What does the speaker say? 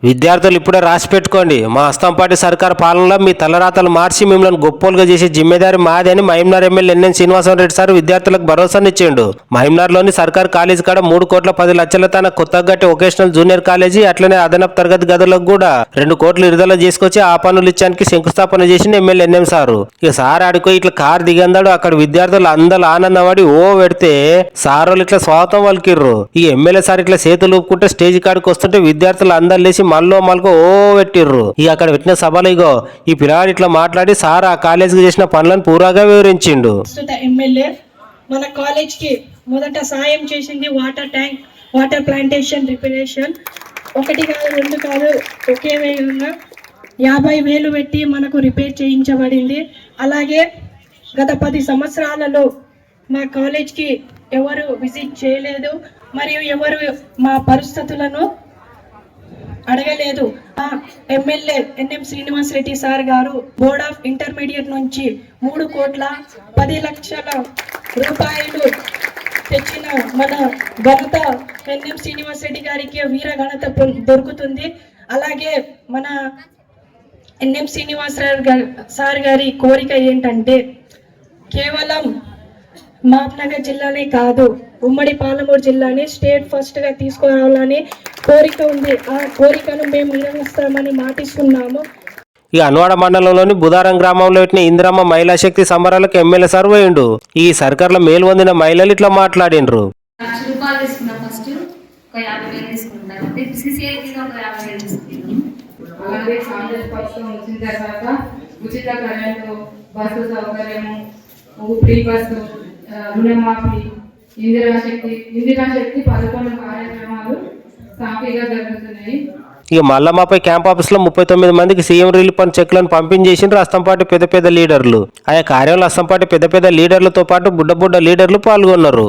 విద్యార్థులు ఇప్పుడే రాసి పెట్టుకోండి. మా అస్తంపాటి సర్కార్ పాలనలో మీ తలరాతలు మార్చి మిమ్మల్ని గొప్పోలుగా చేసే జిమ్మేదారి మాది అని మహంనార్ ఎమ్మెల్యే ఎన్ఎన్ శ్రీనివాసరెడ్డి సార్ విద్యార్థులకు భరోసానిచ్చిండు. మహంనార్లోని సర్కార్ కాలేజీ కాడ 3,10,00,000 తన కొత్తగా గట్టి వొకేషనల్ జూనియర్ కాలేజీ అట్లనే అదనపు తరగతి గదులకు కూడా 2 కోట్లు విడుదల చేసుకొచ్చి ఆ పనులు ఇచ్చానికి శంకుస్థాపన చేసిన ఎమ్మెల్యే ఎన్ఎం సారు. ఇక సార్ ఆడుకో ఇట్లా కారు దిగందాడు అక్కడ విద్యార్థులు అందరూ ఆనందపడి ఓ పెడితే సారోళ్ళు ఇట్లా స్వాగతం పలికిర్రు. ఈ ఎమ్మెల్యే సార్ ఇట్లా చేతులు ఊపుకుంటే స్టేజ్ కాడికి వస్తుంటే విద్యార్థులు అందరు లేచి మళ్ళీ ఓ పెట్టిర్రు. ఇక అక్కడ పెట్టిన సభలో ఇగో ఈ పిల్లాడు ఇట్లా మాట్లాడి సార్ ఆ కాలేజీకి చేసిన పనులను పూరాగా వివరించిండు. ఎమ్మెల్యే మన కాలేజ్ కి మొదట సాయం చేసింది వాటర్ ట్యాంక్, వాటర్ ప్లాంటేషన్ రిపరేషన్. 1 కాదు 2 కాదు ఒకే విధంగా 50,000 పెట్టి మనకు రిపేర్ చేయించబడింది. అలాగే గత 10 సంవత్సరాలలో మా కాలేజ్కి ఎవరు విజిట్ చేయలేదు మరియు ఎవరు మా పరిస్థితులను అడగలేదు. ఎమ్మెల్యే ఎన్ఎం శ్రీనివాసరెడ్డి సార్ గారు బోర్డ్ ఆఫ్ ఇంటర్మీడియట్ నుంచి 3,10,00,000 రూపాయలు తెచ్చిన మన ఘనత ఎన్ఎం శ్రీనివాసరెడ్డి గారికి వీర ఘనత దొరుకుతుంది. అలాగే మన ఎన్ఎం శ్రీనివాసరెడ్డి సార్ గారి కోరిక ఏంటంటే కేవలం మహబూబ్నగర్ జిల్లానే కాదు ఉమ్మడి పాలమూరు జిల్లాని స్టేట్ ఫస్ట్ గా తీసుకురావాలని కోరిక ఉంది. ఆ కోరికను మేము నిర్వహిస్తామని మాటిస్తున్నాము. ఈ అన్వాడ మండలంలోని బుధారం గ్రామంలో పెట్టిన ఇందిరమ్మ మహిళా శక్తి సంబరాలకు ఎమ్మెల్యే సార్ పోయిండు. ఈ సర్కార్లో మేలు పొందిన మహిళలు ఇట్లా మాట్లాడిండ్రు. ఉచిత కరెంటు, బస్సు సౌకర్యము, ఫ్రీ బస్సు, రుణమాఫీ, ఇందిరాశక్తి 11 కార్యక్రమాలు సాఫీగా జరుగుతున్నాయి. ఇక మల్లమ్మపై క్యాంప్ ఆఫీస్ లో 39 మందికి సీఎం రిలీఫ్ ఫండ్ చెక్లను పంపించేసిండ్రు అస్తంపాటి పెద్ద లీడర్లు. ఆయా కార్యంలో అస్తంపాటి పెద్ద లీడర్లతో పాటు బుడ్డ లీడర్లు పాల్గొన్నారు.